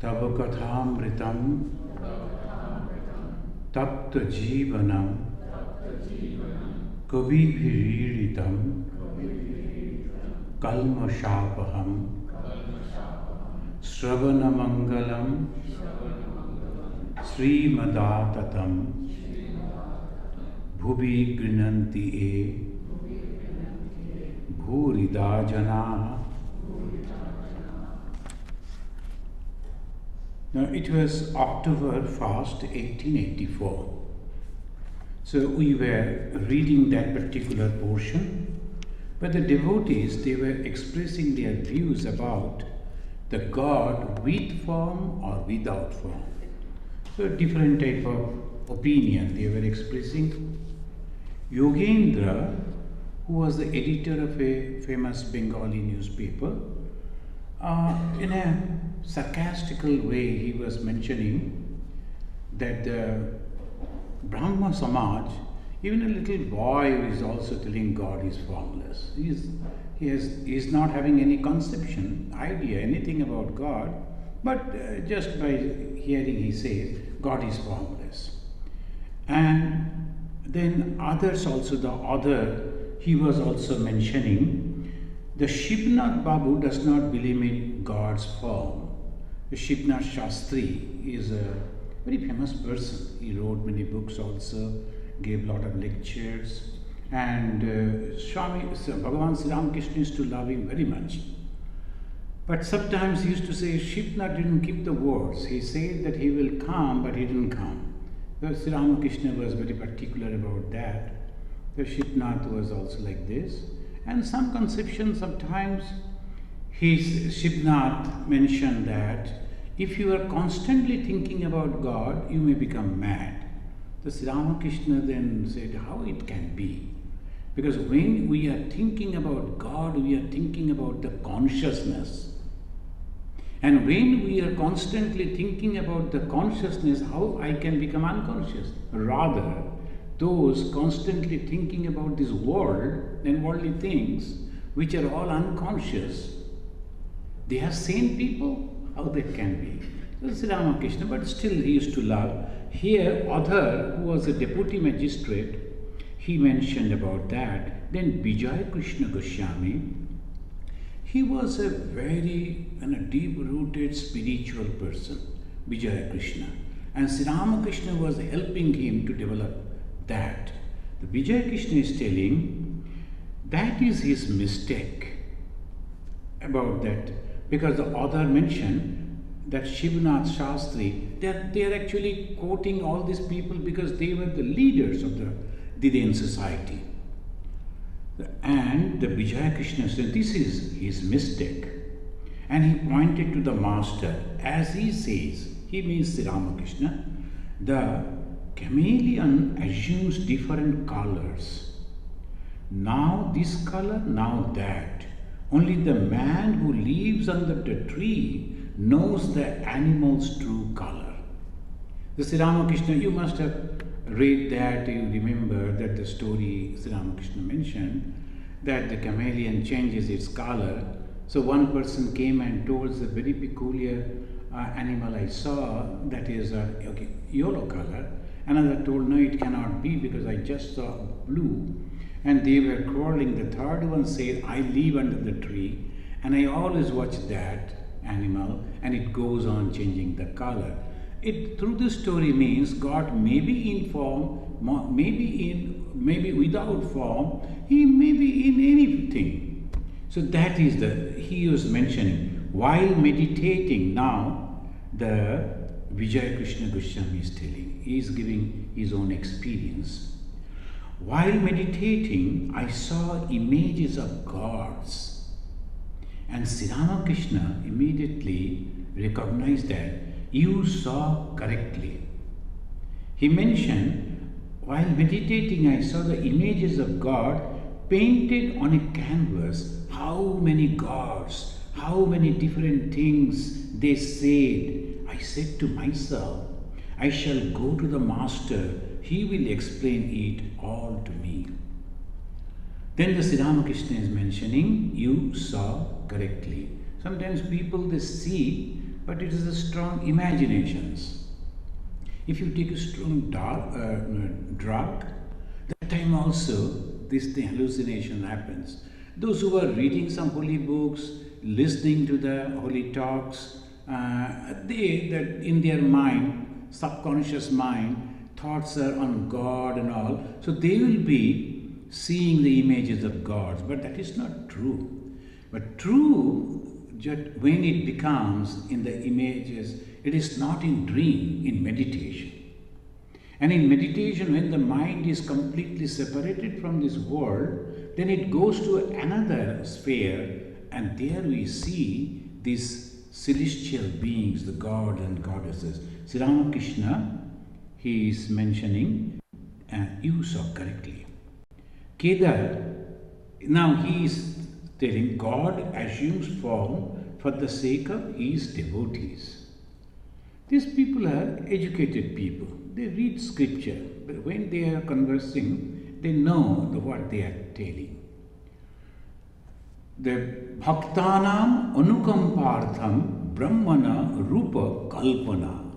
Tava kathamritam tapta jivanam kabibhiriritam kalmashapaham Sravanamangalam Srimadaatatam Bhubi Grinanti E Bhuridajana. Now it was October 1st, 1884. So we were reading that particular portion, but the devotees, they were expressing their views about the God with form or without form. So different type of opinion they were expressing. Yogendra, who was the editor of a famous Bengali newspaper, in a sarcastical way he was mentioning that the Brahma Samaj, even a little boy is also telling God is formless. He is not having any conception, idea, anything about God, but just by hearing he says, God is formless. And then others also, the other, he was also mentioning, the Shivnath Babu does not believe in God's form. The Shivnath Shastri is a very famous person. He wrote many books also, gave a lot of lectures, and Bhagavan Sri Ramakrishna used to love him very much. But sometimes he used to say Shivnath didn't keep the words. He said that he will come, but he didn't come. So Sri Ramakrishna was very particular about that. The Shivnath was also like this. And some conception sometimes Shivnath mentioned that if you are constantly thinking about God, you may become mad. The Sri Ramakrishna then said how it can be. Because when we are thinking about God, we are thinking about the consciousness. And when we are constantly thinking about the consciousness, how I can become unconscious? Rather, those constantly thinking about this world and worldly things, which are all unconscious, they are sane people? How they can be? This is Ramakrishna, but still he used to love. Here, Adhar, who was a deputy magistrate, he mentioned about that. Then Vijay Krishna Goswami, he was a very deep-rooted spiritual person, Vijay Krishna. And Sri Ramakrishna was helping him to develop that. The Vijay Krishna is telling that is his mistake about that, because the author mentioned that Shivnath Shastri, they are actually quoting all these people because they were the leaders of the Didain society. And the Vijay Krishna said this is his mistake. And he pointed to the master. As he says, he means Sri Ramakrishna, the chameleon assumes different colors. Now this color, now that. Only the man who lives under the tree knows the animal's true color. The Sri Ramakrishna, you must have read that, you remember that the story Sri Ramakrishna mentioned, that the chameleon changes its color. So one person came and told the very peculiar animal I saw, that is yellow color. Another told, no, it cannot be because I just saw blue. And they were quarreling. The third one said, I live under the tree and I always watch that animal and it goes on changing the color. It through this story means God may be in form, maybe without form, he may be in anything. So that is he was mentioning. While meditating now, the Vijay Krishna Goswami is telling, he is giving his own experience. While meditating, I saw images of gods. And Sri Ramakrishna immediately recognized that you saw correctly. He mentioned, while meditating, I saw the images of God painted on a canvas. How many gods, how many different things they said. I said to myself, I shall go to the master. He will explain it all to me. Then the Sri Ramakrishna is mentioning, you saw correctly. Sometimes people, they see but it is a strong imaginations. If you take a strong drug, that time also this hallucination happens. Those who are reading some holy books, listening to the holy talks, that in their mind, subconscious mind, thoughts are on God and all. So they will be seeing the images of gods, but that is not true. But true, just when it becomes in the images, it is not in dream, in meditation. And in meditation, when the mind is completely separated from this world, then it goes to another sphere, and there we see these celestial beings, the gods and goddesses. Sri Ramakrishna, he is mentioning, you saw correctly. Kedar, now he is telling God assumes form for the sake of his devotees. These people are educated people. They read scripture, but when they are conversing, they know what they are telling. The bhaktanam anukampartham brahmana rupa kalpana.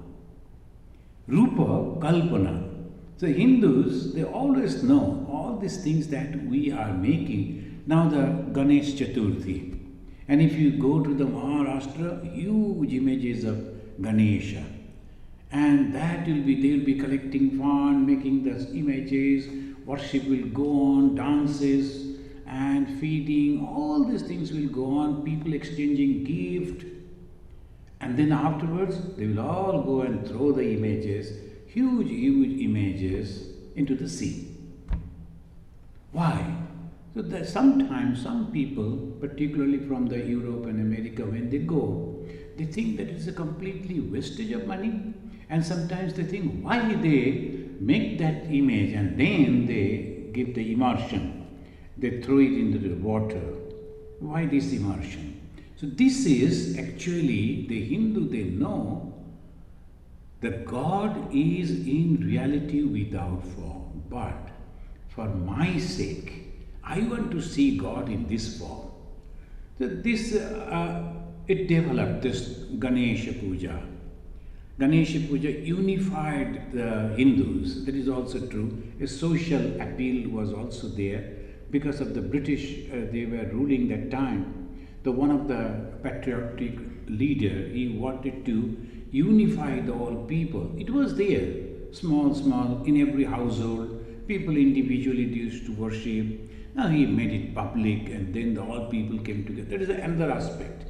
Rupa kalpana. So Hindus, they always know all these things that we are making. Now the Ganesh Chaturthi. And if you go to the Maharashtra, huge images of Ganesha. And that will be, they will be collecting fund, making the images, worship will go on, dances and feeding, all these things will go on, people exchanging gift. And then afterwards, they will all go and throw the images, huge images, into the sea. Why? So that sometimes some people, particularly from the Europe and America, when they go, they think that it's a completely wastage of money. And sometimes they think, why they make that image and then they give the immersion. They throw it into the water. Why this immersion? So this is actually the Hindu, they know that God is in reality without form. But for my sake, I want to see God in this form. So this, it developed, this Ganesha Puja. Ganesha Puja unified the Hindus. That is also true. A social appeal was also there because of the British, they were ruling that time. The one of the patriotic leader, he wanted to unify the all people. It was there, small, in every household. People individually used to worship. Now he made it public and then the all people came together. That is another aspect.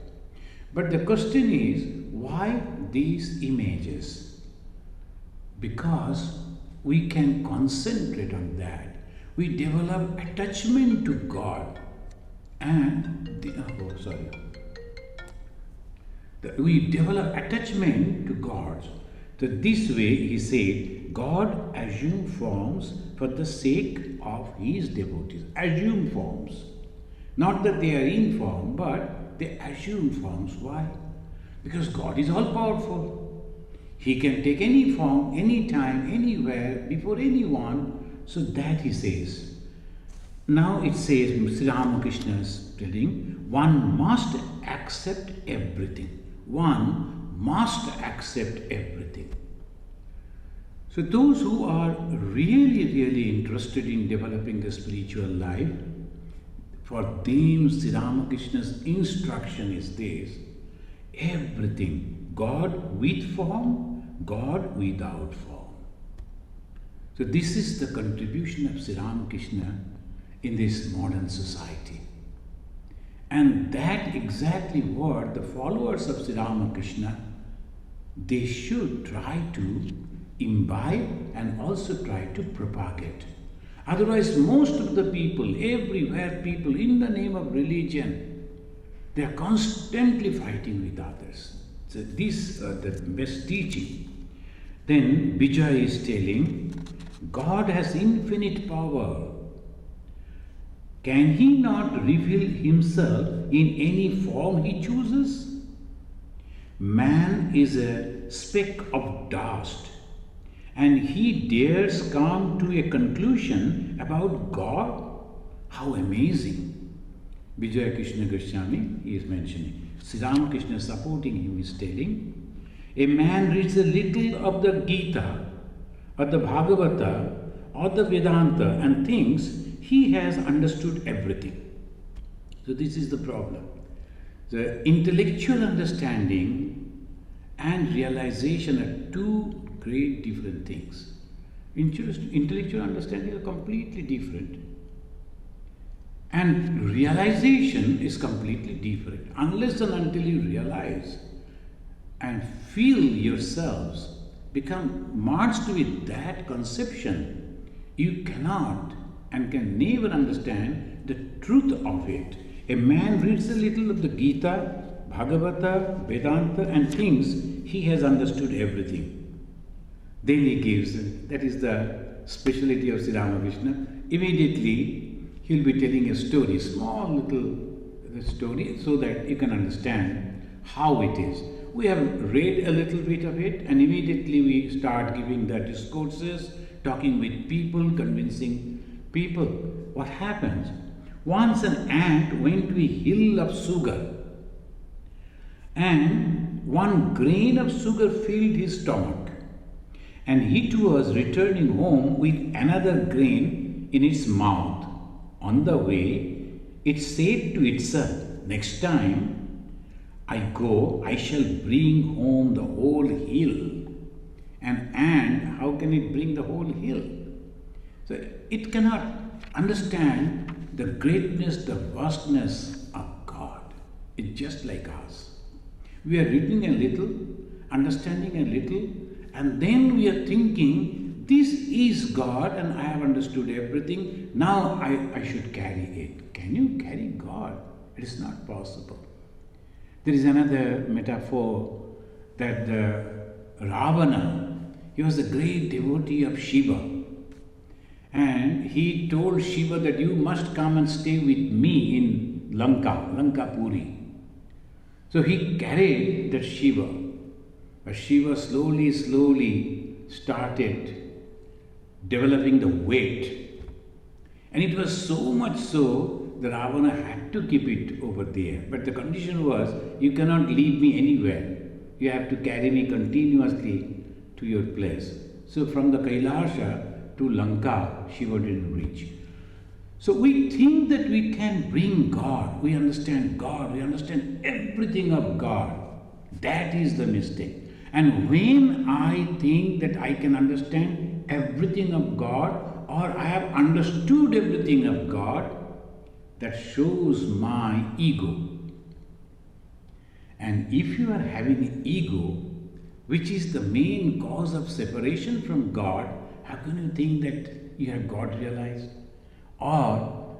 But the question is, why these images? Because we can concentrate on that. We develop attachment to God and we develop attachment to God. So this way he said, God assumed forms for the sake of his devotees. Assume forms. Not that they are in form, but they assume forms. Why? Because God is all powerful. He can take any form, anytime, anywhere, before anyone. So that he says. Now it says, Sri Ramakrishna is telling, one must accept everything. One must accept everything. So those who are really interested in developing the spiritual life, for them Sri Ramakrishna's instruction is this: everything, God with form, God without form. So this is the contribution of Sri Ramakrishna in this modern society. And that exactly what the followers of Sri Ramakrishna, they should try to imbibe and also try to propagate. Otherwise, most of the people, everywhere people, in the name of religion, they are constantly fighting with others. So these are the best teaching. Then Vijay is telling, God has infinite power. Can he not reveal himself in any form he chooses? Man is a speck of dust, and he dares come to a conclusion about God? How amazing! Vijaya Krishna Goswami, he is mentioning. Sri Ramakrishna supporting him is telling, a man reads a little of the Gita or the Bhagavata or the Vedanta and thinks he has understood everything. So this is the problem. The intellectual understanding and realization are two great different things. Intellectual understanding are completely different. And realization is completely different. Unless and until you realize and feel yourselves become merged with that conception, you cannot and can never understand the truth of it. A man reads a little of the Gita, Bhagavata, Vedanta and thinks he has understood everything. Then he gives, that is the speciality of Sri Ramakrishna, immediately he will be telling a story, small little story, so that you can understand how it is. We have read a little bit of it and immediately we start giving the discourses, talking with people, convincing people. What happens? Once an ant went to a hill of sugar and one grain of sugar filled his stomach, and he too was returning home with another grain in its mouth. On the way, it said to itself, next time I go, I shall bring home the whole hill. An ant, how can it bring the whole hill? So it cannot understand the greatness, the vastness of God. It's just like us. We are reading a little, understanding a little, and then we are thinking, this is God and I have understood everything. Now I should carry it. Can you carry God? It is not possible. There is another metaphor that Ravana, he was a great devotee of Shiva. And he told Shiva that you must come and stay with me in Lanka Puri. So he carried that Shiva. But Shiva slowly started developing the weight. And it was so much so that Ravana had to keep it over there. But the condition was, you cannot leave me anywhere. You have to carry me continuously to your place. So from the Kailasha to Lanka, Shiva didn't reach. So we think that we can bring God, we understand everything of God. That is the mistake. And when I think that I can understand everything of God, or I have understood everything of God, that shows my ego. And if you are having an ego, which is the main cause of separation from God, how can you think that you have God realized? Or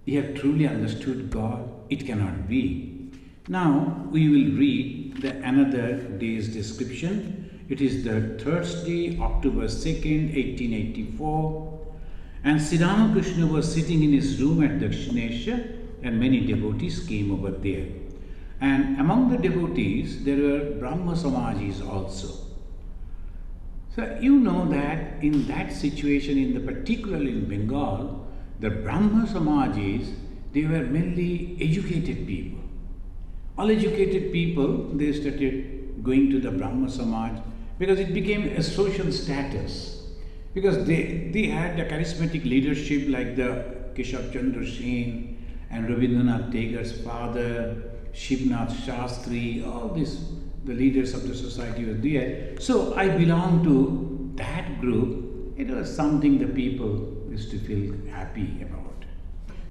you have truly understood God? It cannot be. Now we will read another day's description. It is the Thursday, October 2nd, 1884. And Sri Ramakrishna was sitting in his room at Dakshinesha and many devotees came over there. And among the devotees there were Brahma Samajis also. So you know that in that situation, particularly in Bengal, the Brahma Samajis, they were mainly educated people. All educated people, they started going to the Brahma Samaj because it became a social status. Because they had the charismatic leadership like the Keshav Chandra Sen and Rabindranath Tagore's father, Shivnath Shastri, all these, the leaders of the society were there. So I belong to that group. It was something the people used to feel happy about.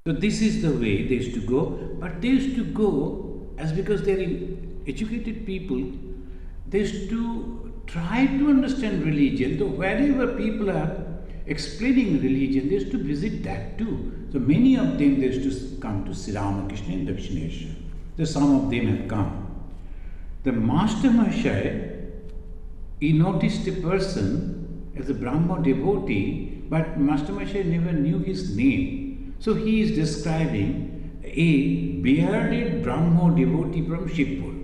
So this is the way they used to go. But they used to go as because they are educated people, they used to try to understand religion. So wherever people are explaining religion, they used to visit that too. So many of them, they used to come to Sri Ramakrishna in Dakshinesha. So some of them have come. The Master Mahashaya, he noticed a person as a Brahma devotee, but Master Mahashaya never knew his name. So he is describing a bearded Brahma devotee from Shivpur.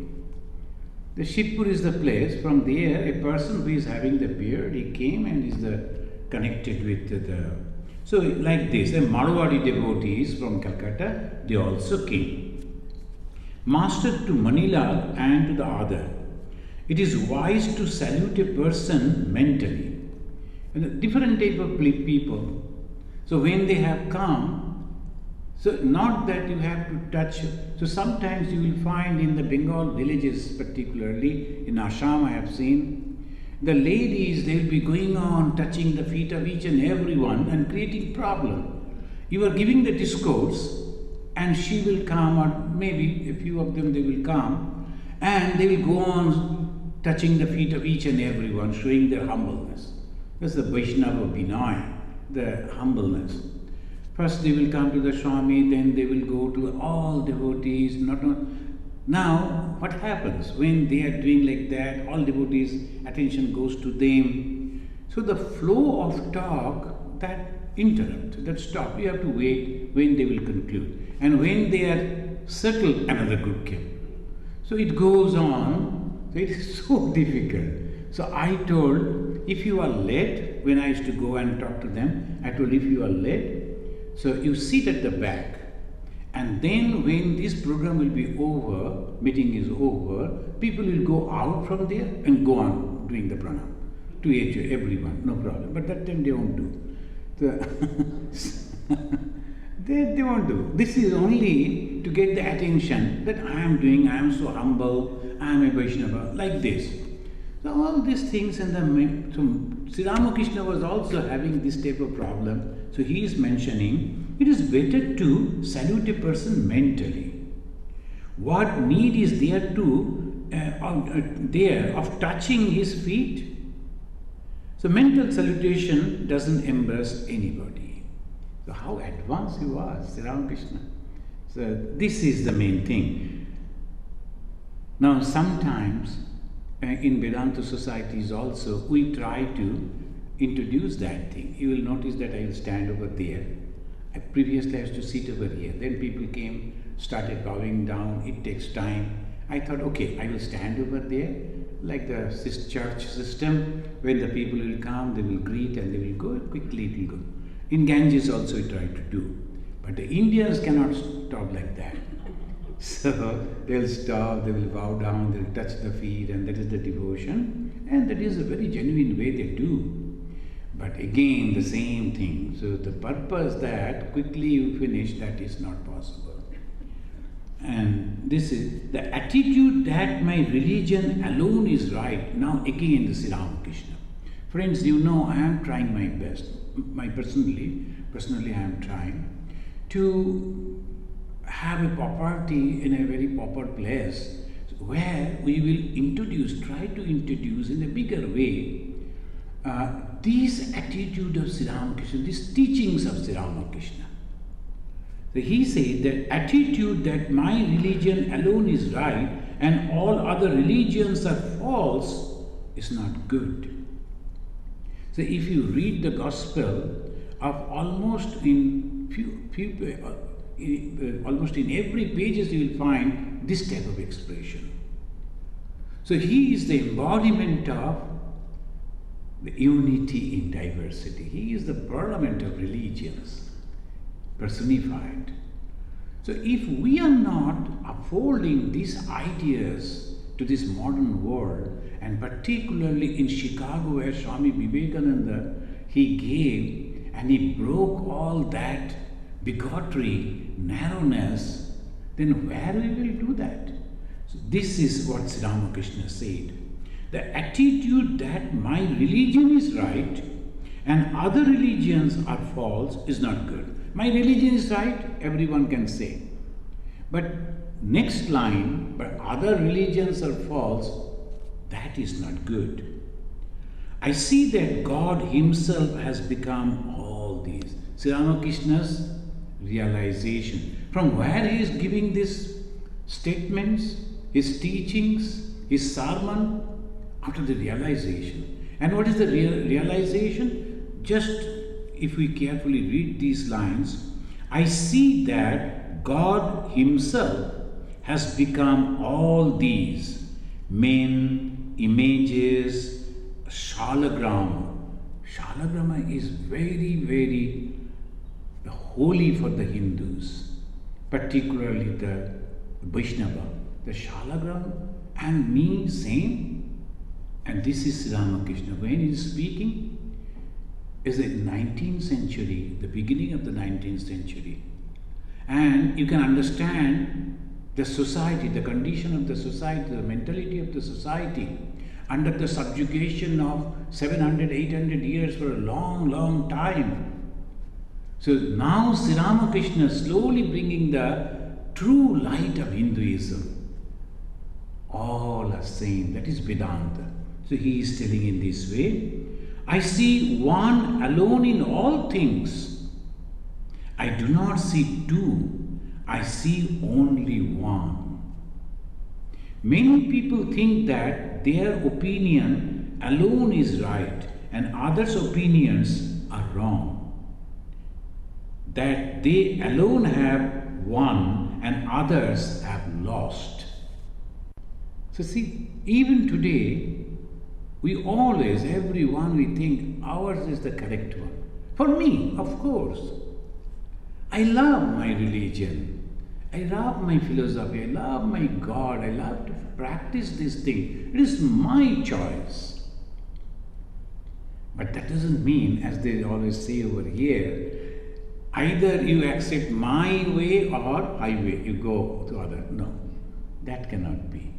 The Shivpur is the place. From there, a person who is having the beard, he came and is connected with the So like this, the Marwadi devotees from Calcutta, they also came. Master to Manila and to the other, it is wise to salute a person mentally. Different type of people. So when they have come, so not that you have to touch. So sometimes you will find in the Bengal villages, particularly in Assam, I have seen, the ladies, they will be going on touching the feet of each and everyone and creating problem. You are giving the discourse and she will come, or maybe a few of them they will come, and they will go on touching the feet of each and everyone, showing their humbleness. That's the Vaishnava Vinay, the humbleness. First they will come to the Swami, then they will go to all devotees. Now, what happens when they are doing like that? All devotees' attention goes to them. So the flow of talk, that interrupts, that stops. You have to wait when they will conclude. And when they are settled, another group came. So it goes on. So it is so difficult. So I told, if you are late, when I used to go and talk to them, I told, if you are late, so you sit at the back, and then when this program will be over, meeting is over, people will go out from there and go on doing the pranam to everyone, no problem. But that time they won't do. They won't do. This is only to get the attention that I am so humble, I am a Vaishnava, like this. So all these things, and Sri Ramakrishna was also having this type of problem. So he is mentioning, it is better to salute a person mentally. What need is there of touching his feet? So mental salutation doesn't embarrass anybody. So how advanced he was, Sri Ramakrishna. So this is the main thing. Now sometimes in Vedanta societies also, we try to introduce that thing. You will notice that I will stand over there. Previously I used to sit over here. Then people came, started bowing down. It takes time. I thought, okay, I will stand over there, like the church system. When the people will come, they will greet and they will go. Quickly it will go. In Ganges also we try to do. But the Indians cannot stop like that. So they will stop, they will bow down, they will touch the feet, and that is the devotion. And that is a very genuine way they do. But again, the same thing. So the purpose that quickly you finish, that is not possible. And this is the attitude that my religion alone is right. Now again the Sri Ramakrishna. Friends, you know I am trying my best. Personally I am trying to have a property in a very proper place where we will try to introduce in a bigger way this attitude of Sri Ramakrishna, these teachings of Sri Ramakrishna. So he said that attitude that my religion alone is right and all other religions are false is not good. So if you read the gospel of almost in almost in every pages you will find this type of expression. So he is the embodiment of the unity in diversity. He is the parliament of religions, personified. So if we are not upholding these ideas to this modern world, and particularly in Chicago where Swami Vivekananda, he gave and he broke all that bigotry, narrowness, then where we will do that? So this is what Sri Ramakrishna said. The attitude that my religion is right and other religions are false is not good. My religion is right, everyone can say. But next line, but other religions are false, that is not good. I see that God himself has become all these. Sri Ramakrishna's realization. From where he is giving these statements, his teachings, his sermon, after the realization. And what is the realization? Just if we carefully read these lines, I see that God himself has become all these men, images, shalagrama. Shalagrama is very, very holy for the Hindus, particularly the Vaishnava, the Shalagram, and me same. And this is Ramakrishna. When he is speaking, is the 19th century, the beginning of the 19th century. And you can understand the society, the condition of the society, the mentality of the society under the subjugation of 700, 800 years for a long, long time. So now Sri Ramakrishna slowly bringing the true light of Hinduism. All are same, that is Vedanta. So he is telling in this way, I see one alone in all things. I do not see two, I see only one. Many people think that their opinion alone is right and others' opinions are wrong. That they alone have won and others have lost. So see, even today, we always, everyone, we think ours is the correct one. For me, of course. I love my religion. I love my philosophy. I love my God. I love to practice this thing. It is my choice. But that doesn't mean, as they always say over here, either you accept my way or highway, you go to other. No, that cannot be.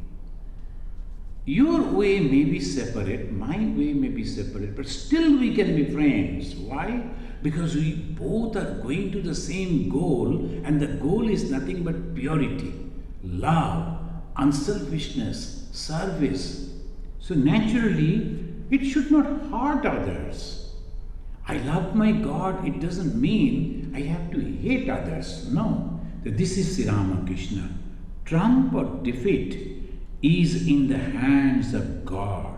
Your way may be separate, my way may be separate, but still we can be friends. Why? Because we both are going to the same goal, and the goal is nothing but purity, love, unselfishness, service. So naturally, it should not hurt others. I love my God, it doesn't mean I have to hate others. No. This is Sri Ramakrishna. Trump or defeat is in the hands of God.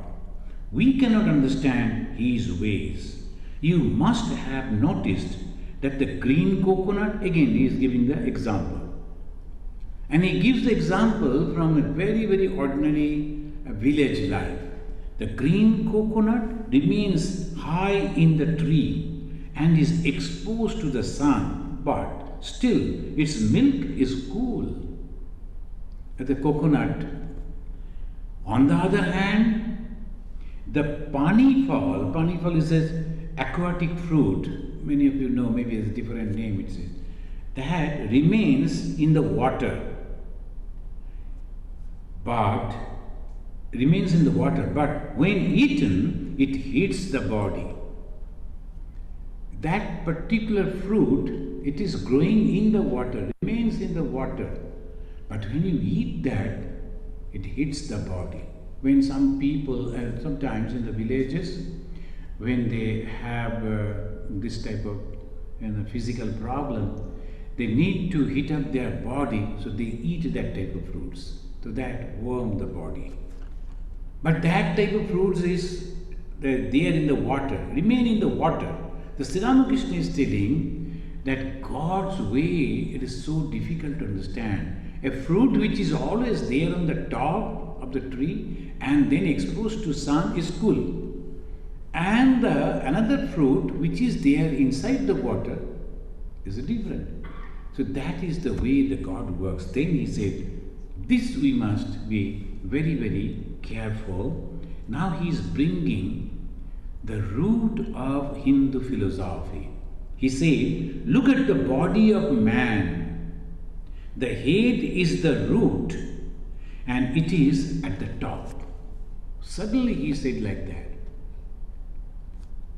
We cannot understand His ways. You must have noticed that the green coconut, again he is giving the example. And he gives the example from a very, very ordinary village life. The green coconut remains high in the tree and is exposed to the sun, but still its milk is cool. The coconut. On the other hand, the panifal is an aquatic fruit. Many of you know, maybe it's a different name it says. That remains in the water. But when eaten, it hits the body. That particular fruit, it is growing in the water, remains in the water. But when you eat that, it hits the body. When some people, sometimes in the villages, when they have this type of physical problem, they need to heat up their body, so they eat that type of fruits. So that warm the body. But that type of fruits is there in the water, remain in the water. The Sri Ramakrishna is telling that God's way, it is so difficult to understand. A fruit which is always there on the top of the tree and then exposed to sun is cool. And another fruit which is there inside the water is different. So that is the way the God works. Then he said, this we must be very, very careful. Now he is bringing the root of Hindu philosophy. He said, look at the body of man. The head is the root and it is at the top. Suddenly he said like that.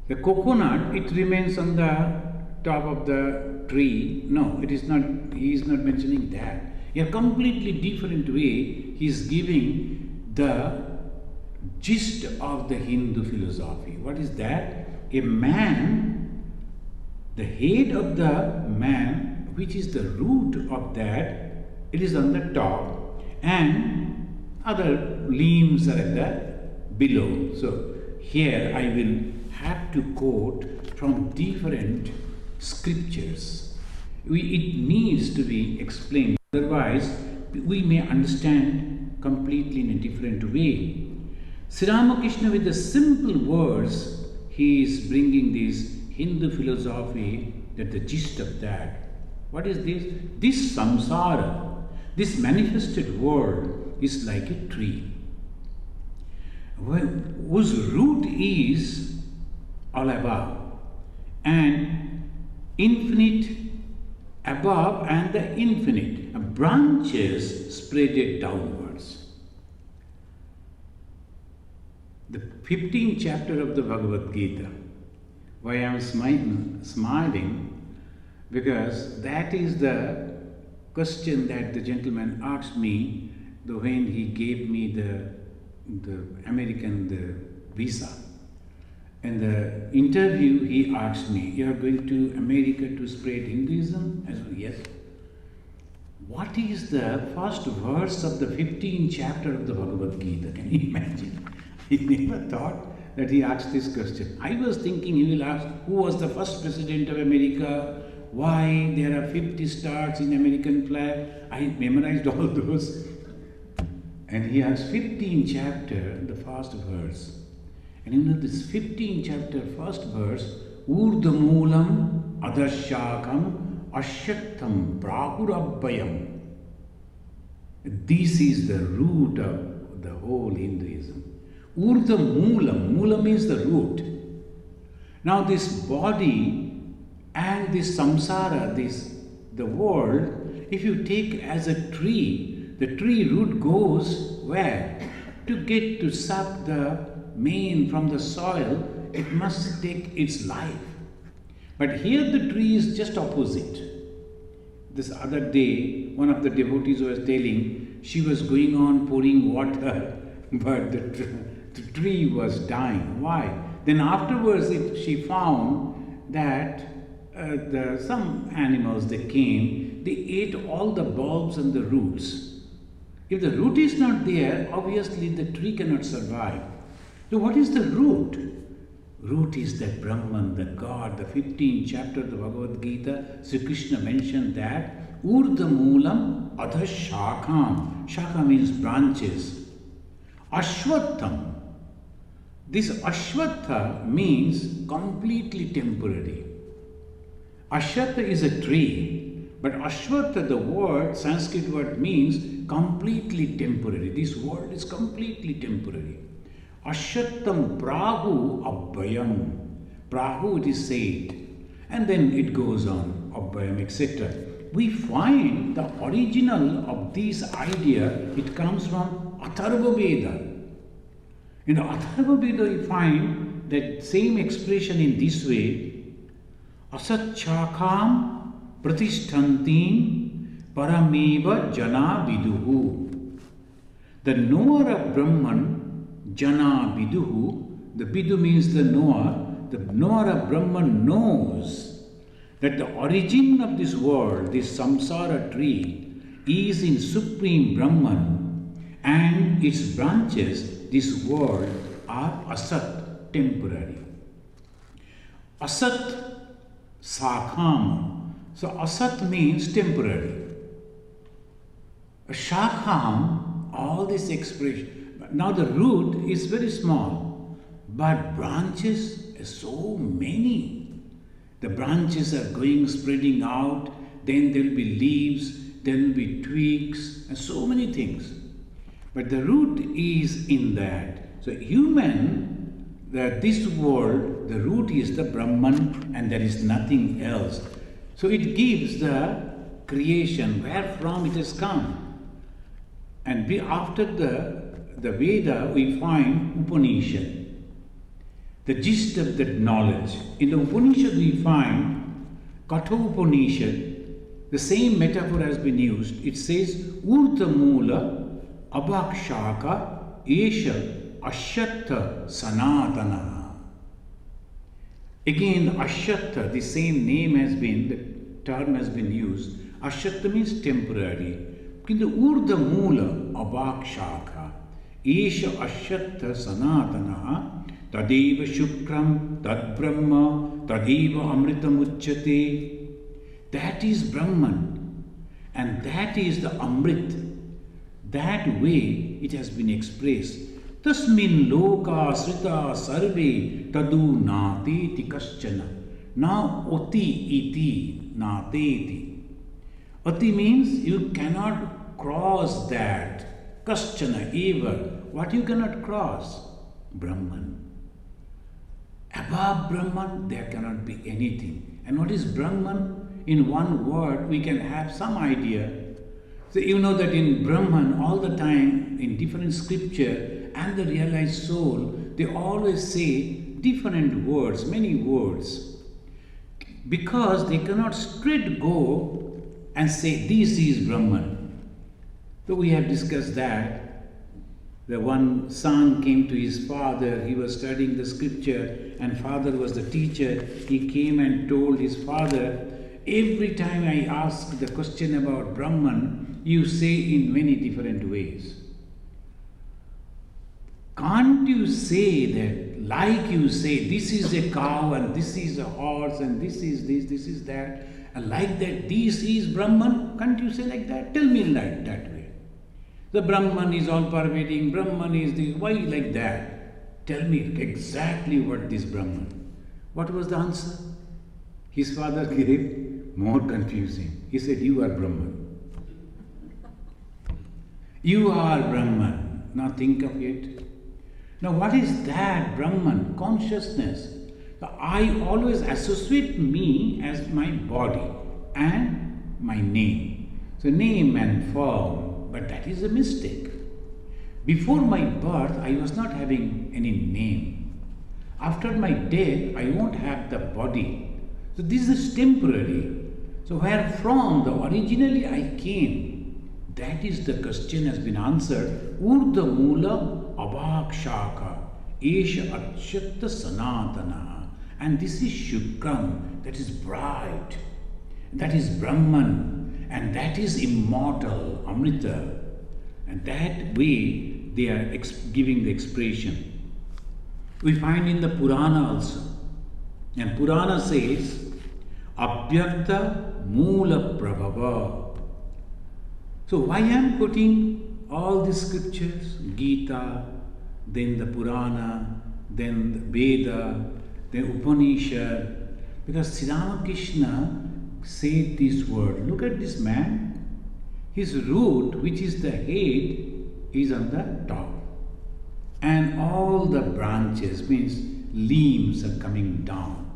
The coconut, it remains on the top of the tree. No, it is not, he is not mentioning that. In a completely different way, he is giving the gist of the Hindu philosophy. What is that? A man, the head of the man, which is the root of that, it is on the top, and other limbs are at the below. So here I will have to quote from different scriptures. It needs to be explained, otherwise we may understand completely in a different way. Sri Ramakrishna, with the simple words, he is bringing this Hindu philosophy that the gist of that. What is this? This samsara, this manifested world is like a tree, whose root is all above and infinite above and the infinite, branches spreaded downwards. The 15th chapter of the Bhagavad Gita. Why I am smiling? Because that is the question that the gentleman asked me when he gave me the American visa. In the interview, he asked me, "You are going to America to spread Hinduism?" I said, "Yes." What is the first verse of the 15th chapter of the Bhagavad Gita? Can you imagine? I never thought that he asked this question. I was thinking he will ask, who was the first president of America? Why there are 50 stars in American flag? I memorized all those. And he asked 15th chapter, the first verse. And you know this 15th chapter, first verse, Urdhamulam adashakam ashaktam prahurabbayam. This is the root of the whole Hinduism. Urdhamulam, mula means the root. Now this body and this samsara, the world, if you take as a tree, the tree root goes where? To get to suck the main from the soil, it must take its life. But here the tree is just opposite. This other day, one of the devotees was telling, she was going on pouring water, but the tree was dying. Why? Then afterwards she found that some animals, they came, they ate all the bulbs and the roots. If the root is not there, obviously the tree cannot survive. So what is the root? Root is that Brahman, the God. The 15th chapter of the Bhagavad Gita, Sri Krishna mentioned that Urdhamulam adhashakam. Shaka means branches. Ashwatham. This Ashwatha means completely temporary. Ashwatha is a tree, but Ashwatha, the word, Sanskrit word, means completely temporary. This world is completely temporary. Ashwattham prahu abbayam. Prahu, it is said. And then it goes on, abbayam, etc. We find the original of this idea, it comes from Atharva Veda. In the Atharva Veda, we find that same expression in this way, asatchakam pratishtantim parameva jana viduhu. The knower of Brahman, Jana Viduhu, the Vidu means the knower of Brahman knows that the origin of this world, this samsara tree, is in Supreme Brahman, and its branches, this world, are asat, temporary. Asat sakham. So asat means temporary. Shakham, all this expression. Now the root is very small, but branches are so many. The branches are going, spreading out, then there will be leaves, there will be twigs, and so many things. But the root is in that. So this world, the root is the Brahman, and there is nothing else. So it gives the creation, where from it has come. And after the Veda, we find Upanishad, the gist of that knowledge. In the Upanishad, we find Katha Upanishad, the same metaphor has been used. It says, Urdhamula abhakshaka esha ashatha sanatana. Again, ashatha, the same name has been, the term has been used. Ashatha means temporary. In the Urdhamula abhakshaka. Esha ashatha sanatana tadeva shukram tad brahma tadeva amritam uchyate. That is Brahman, and that is the Amrit. That way it has been expressed. Tasmin loka srita sarve tadu nati tikaschana. Now, oti iti nateti. Oti means you cannot cross that. Kaschana eva. What you cannot cross? Brahman. Above Brahman, there cannot be anything. And what is Brahman? In one word, we can have some idea. So you know that in Brahman, all the time, in different scripture and the realized soul, they always say different words, many words. Because they cannot straight go and say, this is Brahman. So we have discussed that. The one son came to his father, he was studying the scripture and father was the teacher. He came and told his father, every time I ask the question about Brahman, you say in many different ways. Can't you say that, like you say, this is a cow and this is a horse and this is this, this is that, and like that, this is Brahman? Can't you say like that? Tell me like that way. The Brahman is all pervading, Brahman is this, why like that? Tell me exactly what this Brahman. What was the answer? His father gave more confusing. He said, you are Brahman. You are Brahman. Now think of it. Now what is that Brahman? Consciousness. So I always associate me as my body and my name. So name and form. But that is a mistake. Before my birth, I was not having any name. After my death, I won't have the body. So this is temporary. So where from the originally I came, that is the question has been answered. Urdha Mula Abhakshaka Esha Akshatta Sanatana. And this is Shukram, that is bright. That is Brahman. And that is immortal, Amrita. And that way they are giving the expression. We find in the Purana also. And Purana says, Abhyakta Mula Prabhava. So why I am quoting all these scriptures? Gita, then the Purana, then the Veda, then Upanishad. Because Sri Ramakrishna said this word. Look at this man. His root, which is the head, is on the top. And all the branches, means limbs, are coming down.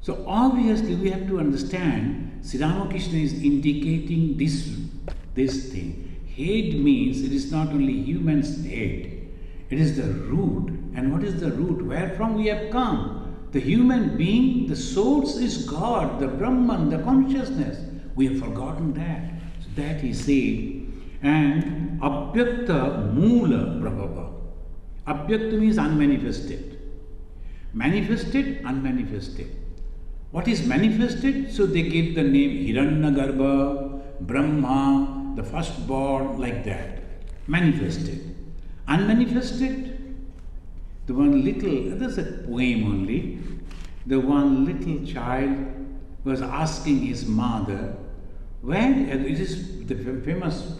So obviously we have to understand Sri Ramakrishna is indicating this thing. Head means it is not only human's head, it is the root. And what is the root? Where from we have come? The human being, the source is God, the Brahman, the consciousness. We have forgotten that. So that he said. And Abhyakta Mula Prabhava. Abhyakta means unmanifested. Manifested, unmanifested. What is manifested? So they gave the name Hiranyagarbha, Brahma, the firstborn, like that. Manifested. Unmanifested, the one little, there's a poem only. The one little child was asking his mother, where, it is the famous,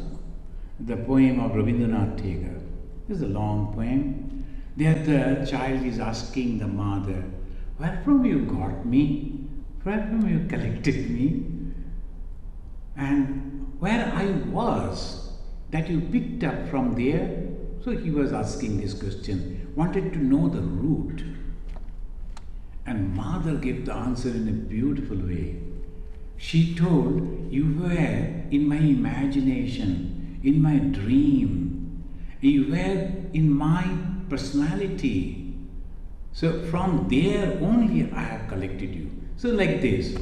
the poem of Rabindranath Tagore. It's a long poem. There the child is asking the mother, where from you got me? Where from you collected me? And where I was, that you picked up from there? So he was asking this question, wanted to know the root. And mother gave the answer in a beautiful way. She told, you were in my imagination, in my dream. You were in my personality. So from there only I have collected you. So like this.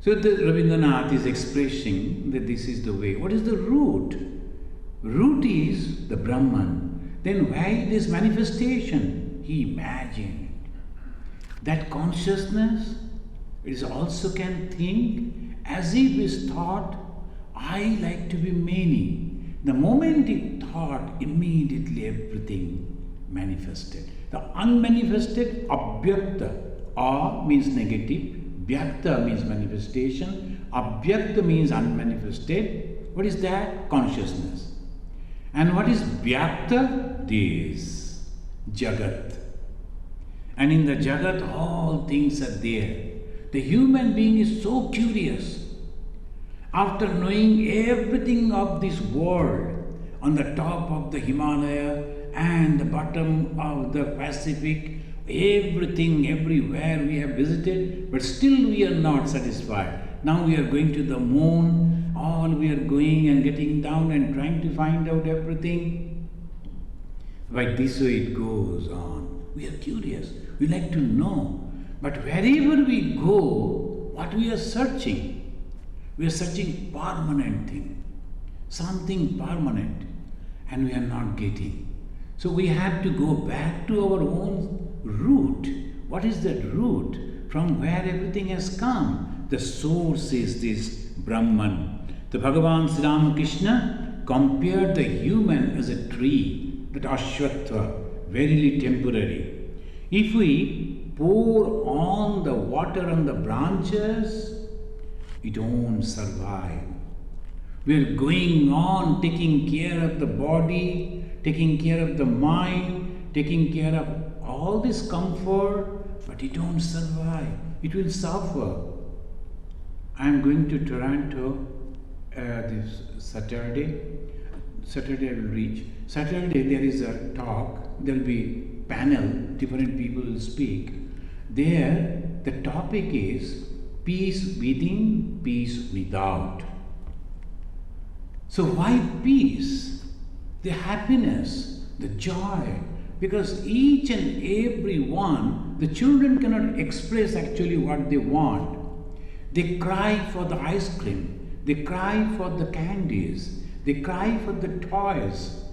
So the Rabindranath is expressing that this is the way. What is the root? Root is the Brahman. Then why this manifestation? He imagined. That consciousness is also can think as if is thought, I like to be many. The moment it thought, immediately everything manifested. The unmanifested, abhyakta. A means negative, vyakta means manifestation, abhyakta means unmanifested. What is that? Consciousness. And what is vyakta? This, Jagat. And in the Jagat, all things are there. The human being is so curious. After knowing everything of this world, on the top of the Himalaya and the bottom of the Pacific, everything, everywhere we have visited, but still we are not satisfied. Now we are going to the moon, all we are going and getting down and trying to find out everything. But this way it goes on. We are curious, we like to know. But wherever we go, what we are searching? We are searching permanent thing, something permanent, and we are not getting. So we have to go back to our own root. What is that root? From where everything has come. The source is this Brahman. The Bhagavan Sri Ramakrishna compared the human as a tree, that Ashwatthva, verily temporary. If we pour on the water on the branches, it won't survive. We are going on taking care of the body, taking care of the mind, taking care of all this comfort, but it won't survive. It will suffer. I am going to Toronto this Saturday. Saturday I will reach. Saturday there is a talk. There will be panel. Different people will speak. There the topic is peace within, peace without. So why peace? The happiness, the joy. Because each and every one, the children cannot express actually what they want. They cry for the ice cream. They cry for the candies. They cry for the toys.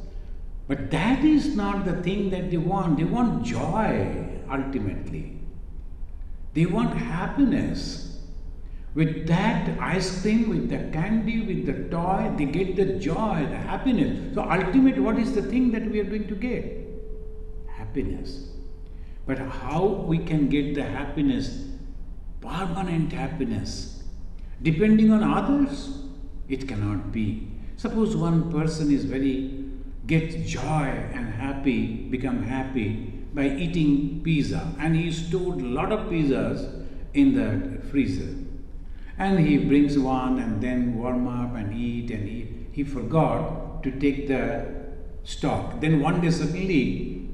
But that is not the thing that they want. They want joy ultimately. They want happiness. With that ice cream, with the candy, with the toy, they get the joy, the happiness. So ultimate, what is the thing that we are going to get? Happiness. But how we can get the happiness, permanent happiness, depending on others? It cannot be. Suppose one person is gets joy and happy, become happy by eating pizza, and he stored a lot of pizzas in the freezer. And he brings one and then warm up and eat and eat. He forgot to take the stock. Then one day suddenly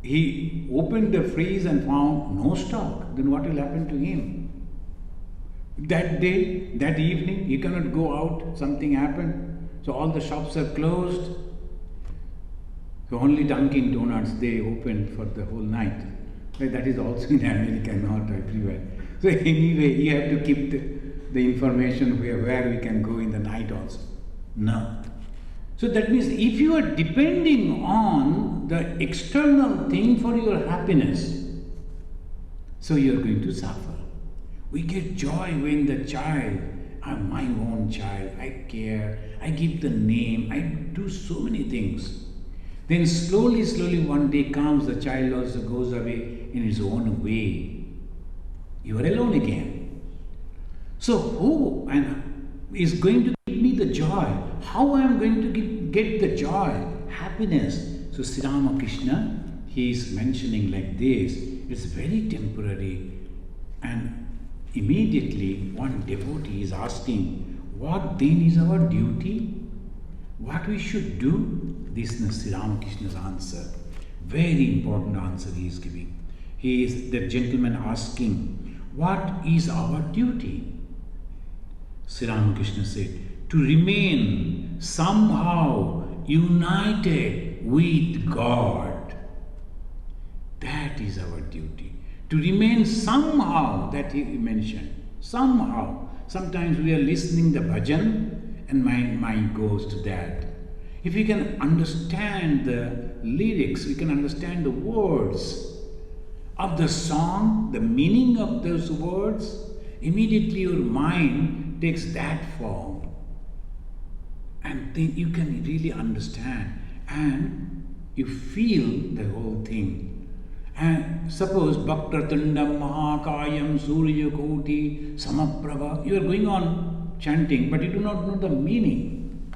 he opened the freeze and found no stock. Then what will happen to him? That day, that evening, he cannot go out. Something happened. So all the shops are closed. So only Dunkin' Donuts, they opened for the whole night. But that is also in America, not everywhere. So anyway, you have to keep the information where we can go in the night also. No. So that means if you are depending on the external thing for your happiness, so you are going to suffer. We get joy when the child, I'm my own child, I care, I give the name, I do so many things. Then slowly one day comes, the child also goes away in his own way. You are alone again. So who is going to give me the joy? How I am going to get the joy, happiness? So Sri Ramakrishna, he is mentioning like this, it's very temporary. And immediately one devotee is asking, what then is our duty? What we should do? This is Sri Ramakrishna's answer. Very important answer he is giving. He is the gentleman asking, what is our duty? Sri Ramakrishna said, to remain somehow united with God. That is our duty. To remain somehow, that he mentioned. Somehow. Sometimes we are listening the bhajan and my mind goes to that. If we can understand the lyrics, we can understand the words of the song, the meaning of those words, immediately your mind takes that form. And then you can really understand and you feel the whole thing. And suppose Bhaktratundam Mahakayam Surya Koti Samaprabha, you are going on chanting, but you do not know the meaning.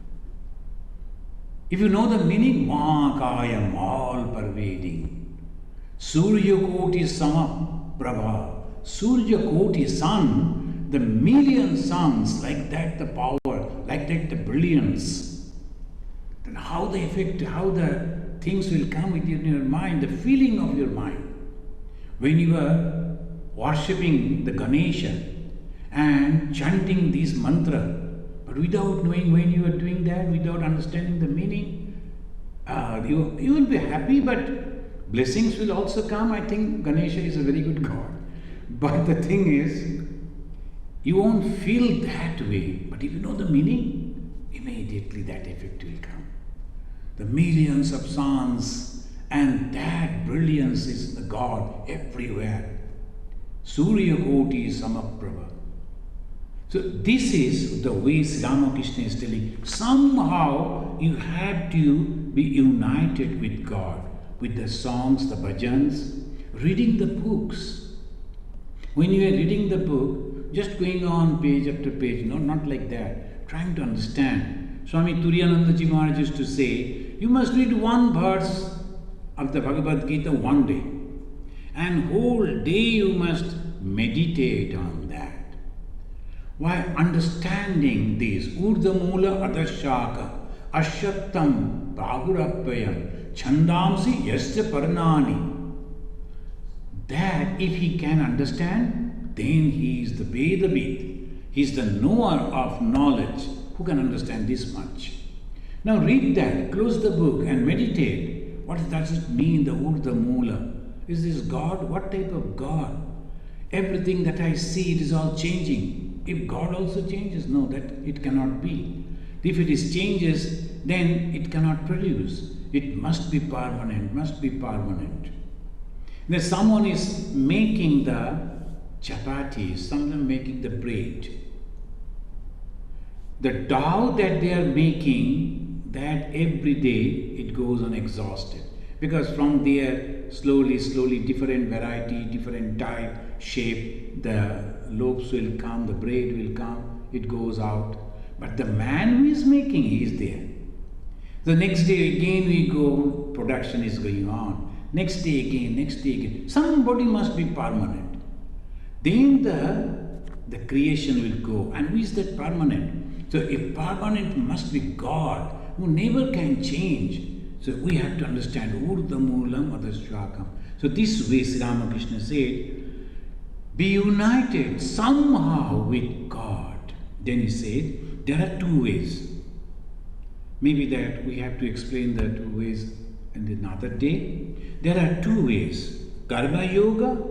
If you know the meaning, Mahakayam, all pervading. Surya Koti Samaprabha. Surya Koti sun, the million suns, like that the power, like that the brilliance. Then how the effect, how the things will come within your mind, the feeling of your mind. When you are worshipping the Ganesha and chanting these mantra, but without knowing when you are doing that, without understanding the meaning, you will be happy, but blessings will also come. I think Ganesha is a very good God. But the thing is, you won't feel that way. But if you know the meaning, immediately that effect will come. The millions of suns, and that brilliance is the God everywhere. Surya Koti Samaprabha. So this is the way Sri Ramakrishna is telling. Somehow you have to be united with God, with the songs, the bhajans, reading the books. When you are reading the book, just going on page after page, no, not like that, trying to understand. Swami Turiyananda Ji Maharaj used to say, you must read one verse of the Bhagavad Gita one day, and whole day you must meditate on that. While understanding this, Urdhamula Adashaka, Ashyatam Bahurapayam, Chandamsi Yasya Parnani, that if he can understand, then he is the Vedavid, he is the knower of knowledge. Who can understand this much? Now read that, close the book and meditate. What does it mean, the Urdhamula? Is this God? What type of God? Everything that I see, it is all changing. If God also changes, no, that it cannot be. If it is changes, then it cannot produce. It must be permanent, must be permanent. Then someone is making the chapatis, someone making the bread. The dough that they are making, that every day it goes on exhausted. Because from there, slowly, different variety, different type, shape, the loaves will come, the bread will come, it goes out. But the man who is making, he is there. The next day again we go, production is going on. Next day again. Somebody must be permanent. Then the creation will go. And who is that permanent? So if permanent must be God, who never can change. So we have to understand Urdhamulam Adashwakam. So this way Sri Ramakrishna said, be united somehow with God. Then he said, there are two ways. Maybe that we have to explain the two ways in another day. There are two ways. Karma Yoga,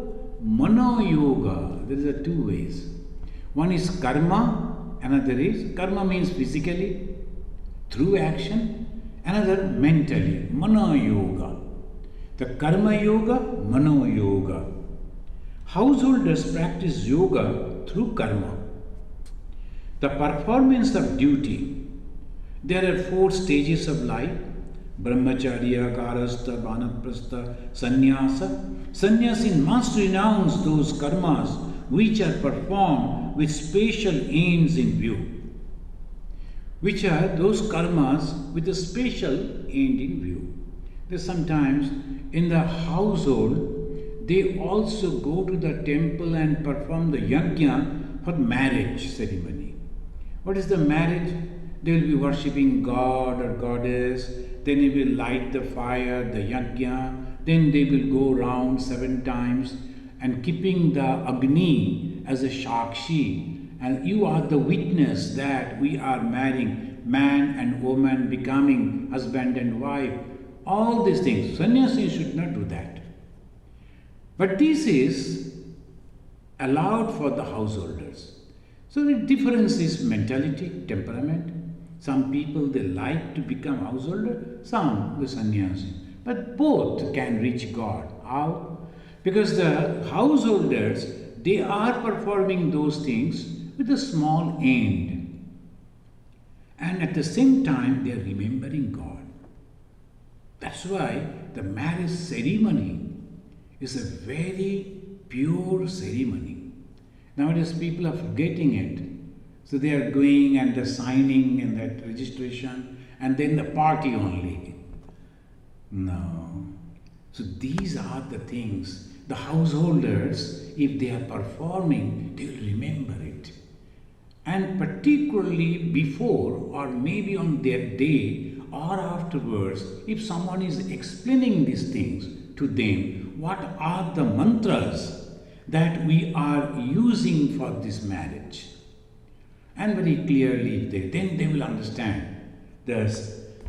Mano Yoga. There are two ways. One is karma, another is, karma means physically, through action. Another mentally, Mano Yoga. The Karma Yoga, Mano Yoga. Householders practice yoga through karma. The performance of duty. There are 4 stages of life: Brahmacharya, Garastha, Vanaprastha, Sannyasa. Sannyasi must renounce those karmas which are performed with special ends in view. Which are those karmas with a special end in view. There's sometimes in the household, they also go to the temple and perform the yajna for marriage ceremony. What is the marriage? They will be worshipping God or goddess, then they will light the fire, the yajna, then they will go round 7 times and keeping the Agni as a Shakshi. And you are the witness that we are marrying, man and woman becoming husband and wife. All these things. Sannyasi should not do that. But this is allowed for the householders. So the difference is mentality, temperament. Some people, they like to become householder, some the sannyasi. But both can reach God. How? Because the householders, they are performing those things with a small end. And at the same time, they are remembering God. That's why the marriage ceremony is a very pure ceremony. Nowadays, people are forgetting it. So they are going and they're signing and that registration and then the party only. No. So these are the things. The householders, if they are performing, they will remember it. And particularly before or maybe on their day or afterwards, if someone is explaining these things to them, what are the mantras that we are using for this marriage? And very clearly, then they will understand. The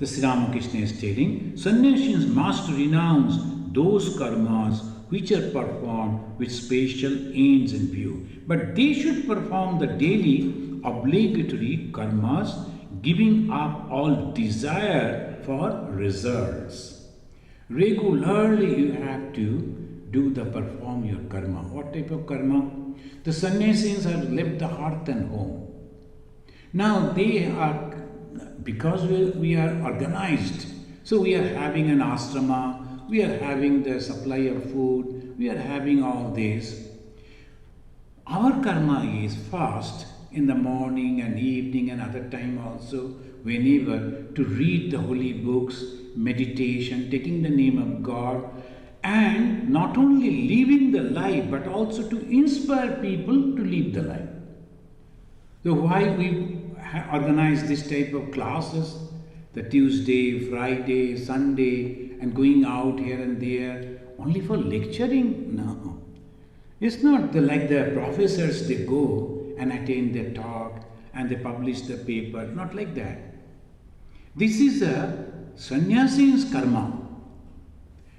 Sri Ramakrishna is telling, sannyasins must renounce those karmas which are performed with special ends in view. But they should perform the daily obligatory karmas, giving up all desire for results. Regularly you have to perform your karma. What type of karma? The sannyasins have left the hearth and home. Now they are, because we are organized, so we are having an asrama, we are having the supply of food, we are having all this. Our karma is fast in the morning and evening and other time also, whenever, to read the holy books, meditation, taking the name of God, and not only living the life but also to inspire people to live the life. So why we organize this type of classes, the Tuesday, Friday, Sunday, and going out here and there, only for lecturing? No. It's not like the professors, they go and attend their talk and they publish the paper, not like that. This is a sannyasi's karma.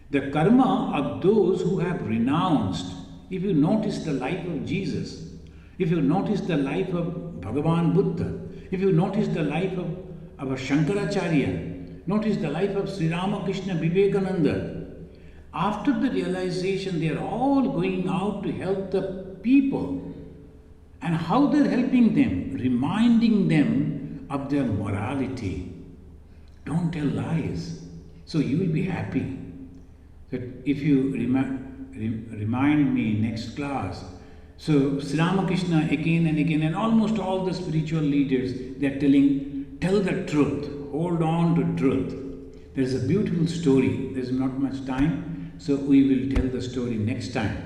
The karma of those who have renounced. If you notice the life of Jesus, if you notice the life of Bhagavan Buddha, if you notice the life of our Shankaracharya, notice the life of Sri Ramakrishna, Vivekananda, after the realization they are all going out to help the people. And how they are helping them? Reminding them of their morality. Don't tell lies. So you will be happy. That if you remind me next class. So Sri Ramakrishna again and again, and almost all the spiritual leaders, they are telling, tell the truth, hold on to truth. There is a beautiful story. There is not much time, so we will tell the story next time.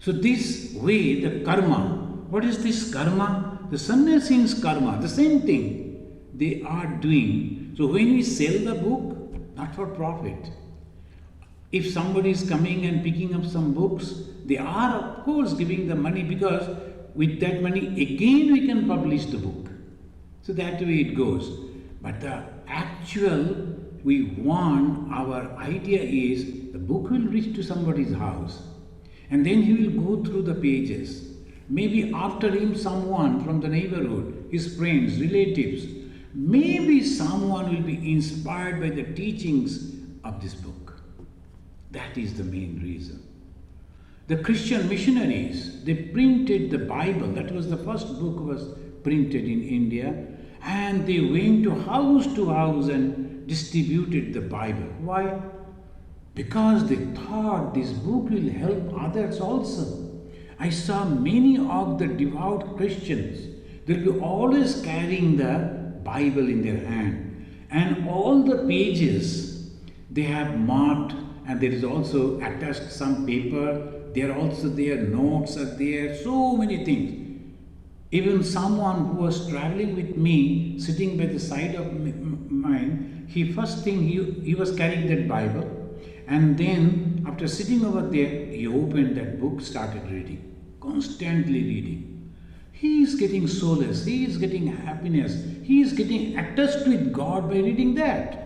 So this way, the karma, what is this karma? The sannyasins' karma, the same thing they are doing. So when we sell the book, not for profit. If somebody is coming and picking up some books, they are of course giving the money, because with that money again we can publish the book. So that way it goes. But the actual, we want, our idea is the book will reach to somebody's house and then he will go through the pages. Maybe after him someone from the neighborhood, his friends, relatives, maybe someone will be inspired by the teachings of this book. That is the main reason. The Christian missionaries, they printed the Bible. That was the first book was printed in India. And they went to house and distributed the Bible. Why? Because they thought this book will help others also. I saw many of the devout Christians, they will be always carrying the Bible in their hand. And all the pages they have marked, and there is also attached some paper. There also their notes are there, so many things. Even someone who was traveling with me, sitting by the side of mine, first thing he was carrying that Bible, and then after sitting over there, he opened that book, started reading, constantly reading. He is getting solace, he is getting happiness, he is getting attached with God by reading that.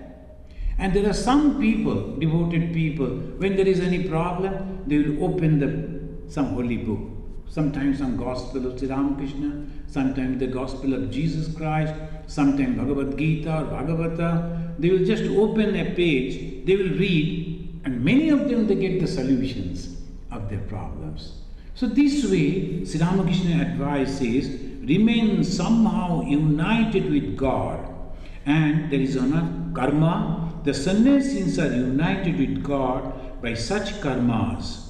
And there are some people, devoted people, when there is any problem, they will open some holy book. Sometimes some Gospel of Sri Ramakrishna, sometimes the Gospel of Jesus Christ, sometimes Bhagavad Gita or Bhagavata. They will just open a page, they will read, and many of them they get the solutions of their problems. So this way, Sri Ramakrishna advice is, remain somehow united with God. And there is enough karma. The sannyasins are united with God by such karmas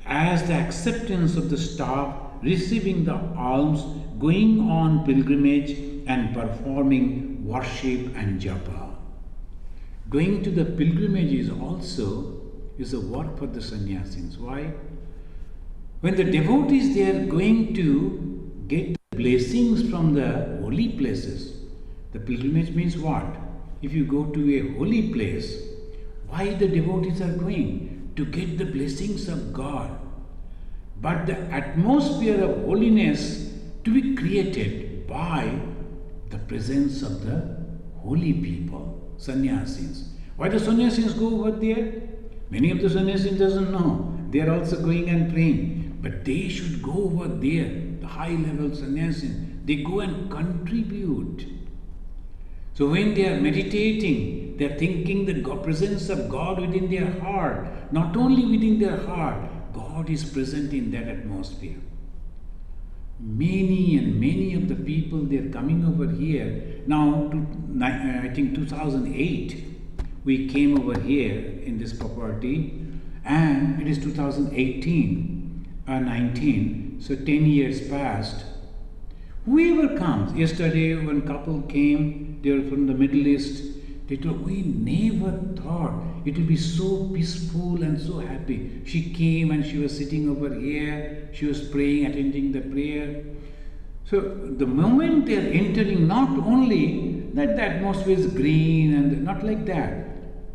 as the acceptance of the staff, receiving the alms, going on pilgrimage and performing worship and japa. Going to the pilgrimages also is a work for the sannyasins. Why? When the devotees they are going to get blessings from the holy places, the pilgrimage means what? If you go to a holy place, why the devotees are going? To get the blessings of God. But the atmosphere of holiness to be created by the presence of the holy people, sannyasins. Why the sannyasins go over there? Many of the sannyasins doesn't know. They are also going and praying. But they should go over there, the high level sannyasins. They go and contribute. So when they are meditating, they are thinking the presence of God within their heart. Not only within their heart, God is present in that atmosphere. Many and many of the people, they are coming over here. Now, I think 2008, we came over here in this property, and it is 2018 or 19, so 10 years passed. Whoever comes, yesterday one couple came, they were from the Middle East. They told, we never thought it would be so peaceful and so happy. She came and she was sitting over here, she was praying, attending the prayer. So the moment they are entering, not only that the atmosphere is green and not like that,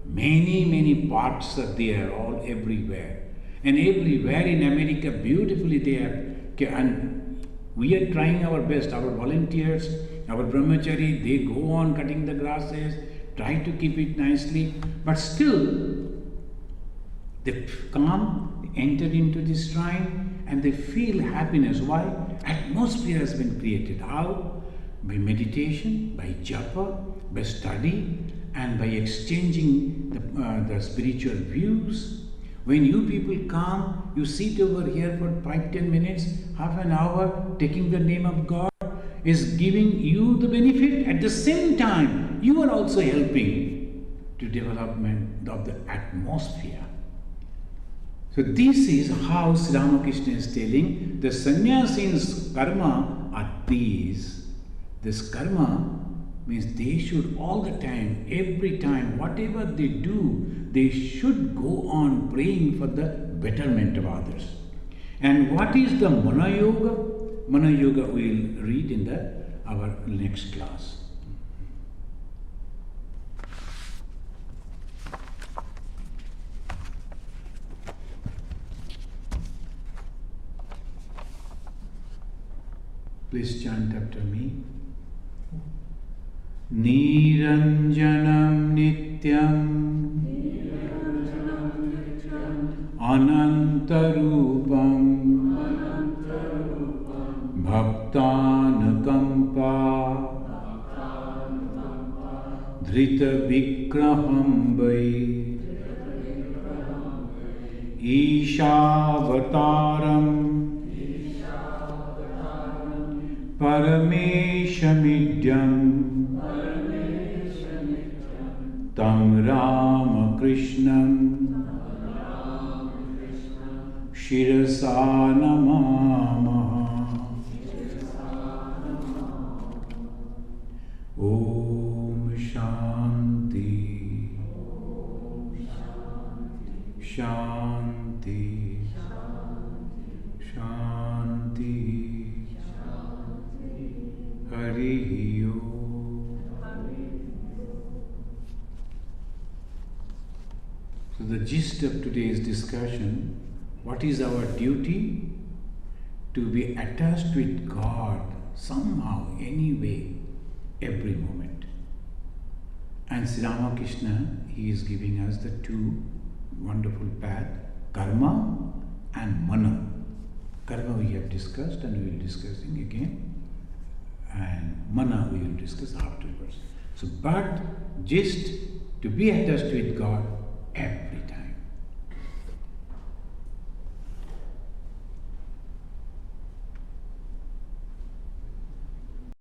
many parks are there, all everywhere. And everywhere in America, beautifully they are, and we are trying our best, our volunteers, our brahmachari, they go on cutting the grasses, try to keep it nicely, but still they come, enter into this shrine and they feel happiness. Why? Atmosphere has been created. How? By meditation, by japa, by study, and by exchanging the spiritual views. When you people come, you sit over here for 5-10 minutes, half an hour, taking the name of God, is giving you the benefit. At the same time, you are also helping to development of the atmosphere. So this is how Sri Ramakrishna is telling the sannyasins' karma are these. This karma means they should all the time, every time, whatever they do, they should go on praying for the betterment of others. And what is the Mana Yoga? Mana Yoga we will read in our next class. Please chant after me. Niranjanam Nityam Anantarupam Bhaktanukampa Dhrita Vikraham Vai Ishavattaram Parameshamidhyam Tam Ramakrishnam Shirasa Namamaha. Om Shanti Shanti Shanti Hari Om. So the gist of today's discussion, what is our duty? To be attached with God somehow, anyway, every moment. And Sri Ramakrishna, he is giving us the two wonderful paths, karma and mana. Karma we have discussed and we will be discussing again. And mana we will discuss afterwards. So, but just to be attached with God every time.